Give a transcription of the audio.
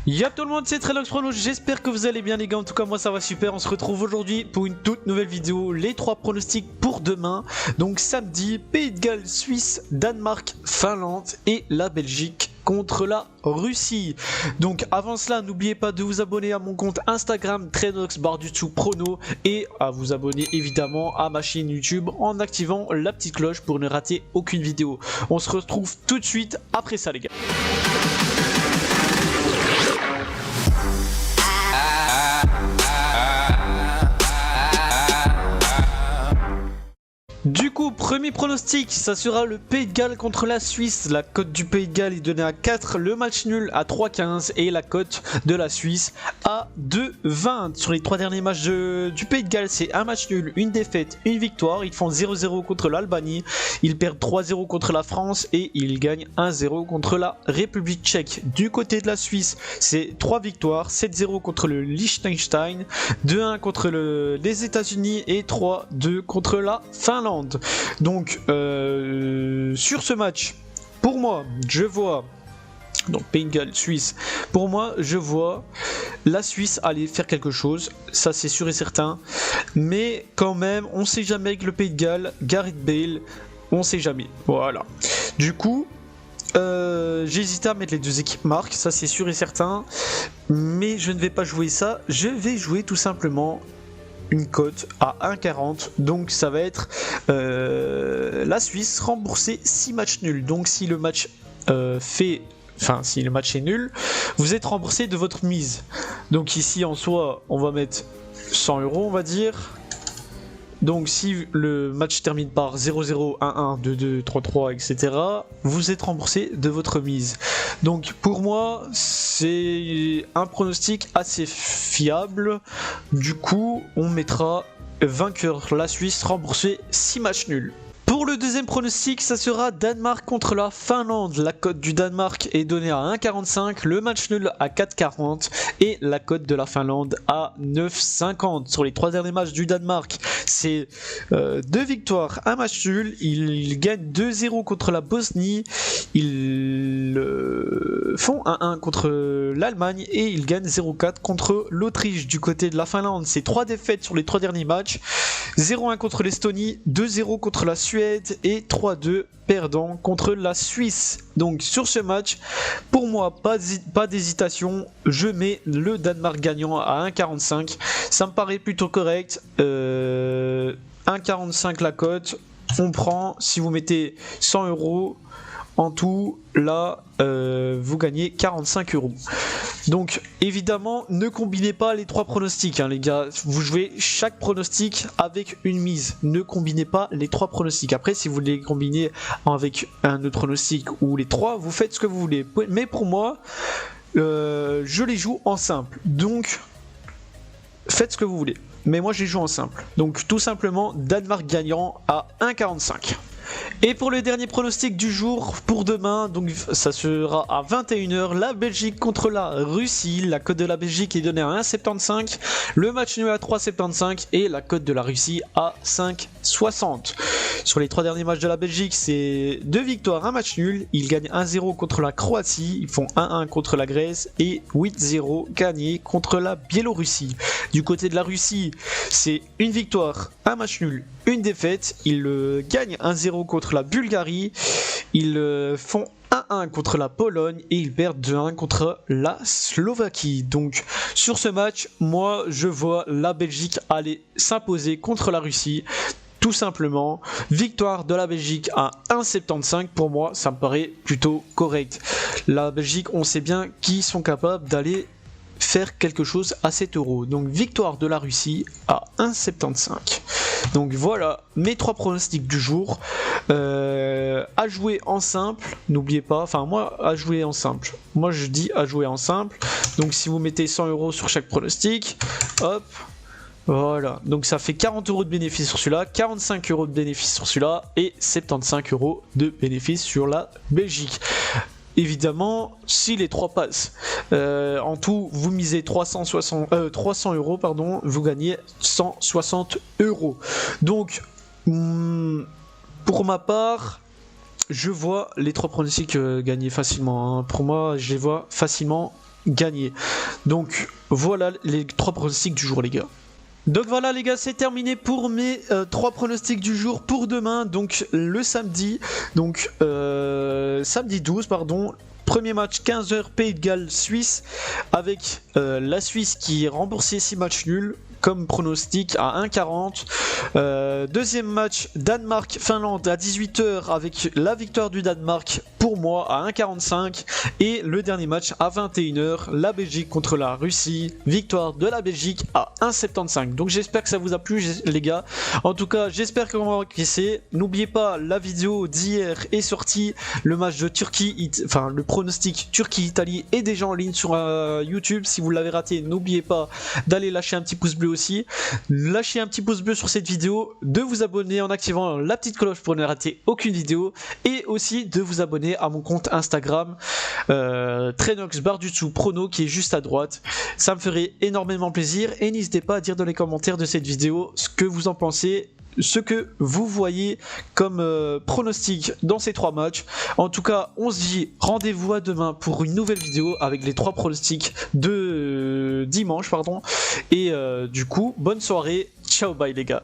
Y'a tout le monde, c'est Trelox Prono, j'espère que vous allez bien les gars, en tout cas moi ça va super. On se retrouve aujourd'hui pour une toute nouvelle vidéo, les 3 pronostics pour demain. Donc samedi, Pays de Galles, Suisse, Danemark, Finlande et la Belgique contre la Russie. Donc avant cela, n'oubliez pas de vous abonner à mon compte Instagram Trelox Prono et à vous abonner évidemment à ma chaîne YouTube en activant la petite cloche pour ne rater aucune vidéo. On se retrouve tout de suite après ça les gars. Du coup, premier pronostic, ça sera le Pays de Galles contre la Suisse. La cote du Pays de Galles est donnée à 4, le match nul à 3,15 et la cote de la Suisse à 2,20. Sur les 3 derniers matchs du Pays de Galles, c'est un match nul, une défaite, une victoire. Ils font 0-0 contre l'Albanie, ils perdent 3-0 contre la France et ils gagnent 1-0 contre la République tchèque. Du côté de la Suisse, c'est 3 victoires, 7-0 contre le Liechtenstein, 2-1 contre les États-Unis et 3-2 contre la Finlande. Donc sur ce match, pour moi, je vois donc Pays de Galles, Suisse. Pour moi, je vois la Suisse aller faire quelque chose, ça c'est sûr et certain. Mais quand même, on sait jamais avec le Pays de Galles, Gareth Bale, on sait jamais. Voilà. Du coup, j'ai hésité à mettre les deux équipes marques, ça c'est sûr et certain. Mais je ne vais pas jouer ça, je vais jouer tout simplement une cote à 1,40, donc ça va être la Suisse remboursée 6 matchs nuls. Donc si le match si le match est nul, vous êtes remboursé de votre mise. Donc ici en soi on va mettre 100 €, on va dire. Donc si le match termine par 0-0, 1-1, 2-2, 3-3, etc., vous êtes remboursé de votre mise. Donc pour moi, c'est un pronostic assez fiable. Du coup, on mettra vainqueur la Suisse remboursé 6 matchs nuls. Pour le deuxième pronostic, ça sera Danemark contre la Finlande. La cote du Danemark est donnée à 1,45, le match nul à 4,40 et la cote de la Finlande à 9,50. Sur les 3 derniers matchs du Danemark, c'est 2 victoires, 1 match nul. Ils gagnent 2-0 contre la Bosnie, ils font 1-1 contre l'Allemagne et ils gagnent 0-4 contre l'Autriche. Du côté de la Finlande, c'est 3 défaites sur les 3 derniers matchs, 0-1 contre l'Estonie, 2-0 contre la Suède et 3-2 perdant contre la Suisse. Donc sur ce match, pour moi, pas d'hésitation, je mets le Danemark gagnant à 1,45. Ça me paraît plutôt correct. 1,45 la cote. On prend, si vous mettez 100 € en tout, là, vous gagnez 45 €. Donc évidemment, ne combinez pas les 3 pronostics, hein, les gars. Vous jouez chaque pronostic avec une mise. Ne combinez pas les 3 pronostics. Après, si vous les combinez avec un autre pronostic ou les 3, vous faites ce que vous voulez. Mais pour moi, je les joue en simple. Donc, faites ce que vous voulez. Mais moi, je les joue en simple. Donc tout simplement, Danemark gagnant à 1,45. Et pour le dernier pronostic du jour, pour demain, donc ça sera à 21 h, la Belgique contre la Russie. La cote de la Belgique est donnée à 1,75, le match nul à 3,75 et la cote de la Russie à 5,60. Sur les 3 derniers matchs de la Belgique, c'est 2 victoires, 1 match nul. Ils gagnent 1-0 contre la Croatie, ils font 1-1 contre la Grèce et 8-0 gagné contre la Biélorussie. Du côté de la Russie, c'est une victoire, 1 match nul, une défaite. Ils gagnent 1-0 contre la Bulgarie, ils font 1-1 contre la Pologne et ils perdent 2-1 contre la Slovaquie. Donc sur ce match, moi je vois la Belgique aller s'imposer contre la Russie. Tout simplement, victoire de la Belgique à 1,75, pour moi ça me paraît plutôt correct. La Belgique, on sait bien qu'ils sont capables d'aller faire quelque chose à 7 €. Donc victoire de la Russie à 1,75. Donc voilà mes 3 pronostics du jour. À jouer en simple, n'oubliez pas, enfin moi à jouer en simple. Moi je dis à jouer en simple. Donc si vous mettez 100 € sur chaque pronostic, hop. Voilà, donc ça fait 40 € de bénéfice sur celui-là, 45 € de bénéfice sur celui-là et 75 € de bénéfice sur la Belgique. Évidemment, si les 3 passent, en tout vous misez 300 €, pardon, vous gagnez 160 €. Donc pour ma part, je vois les 3 pronostics gagner facilement, hein. Pour moi, je les vois facilement gagner. Donc voilà les 3 pronostics du jour les gars. Donc voilà les gars, c'est terminé pour mes 3 pronostics du jour pour demain, donc le samedi, donc samedi 12 pardon. Premier match 15h Pays de Galles Suisse avec la Suisse qui est remboursée 6 matchs nuls comme pronostic à 1,40. Deuxième match Danemark-Finlande à 18h avec la victoire du Danemark pour moi à 1,45. Et le dernier match à 21h, la Belgique contre la Russie, victoire de la Belgique à 1,75. Donc j'espère que ça vous a plu les gars. En tout cas j'espère qu'on va encaisser. N'oubliez pas, la vidéo d'hier est sortie, le match de Turquie, enfin le pronostic Turquie-Italie est déjà en ligne sur YouTube. Si vous l'avez raté, n'oubliez pas d'aller lâcher un petit pouce bleu aussi. Lâchez un petit pouce bleu sur cette vidéo, de vous abonner en activant la petite cloche pour ne rater aucune vidéo, et aussi de vous abonner à mon compte Instagram Trenox barre du dessous prono qui est juste à droite. Ça me ferait énormément plaisir, et n'hésitez pas à dire dans les commentaires de cette vidéo ce que vous en pensez, ce que vous voyez comme pronostic dans ces 3 matchs. En tout cas, on se dit rendez-vous à demain pour une nouvelle vidéo avec les 3 pronostics de dimanche pardon. Et du coup, bonne soirée, ciao bye les gars.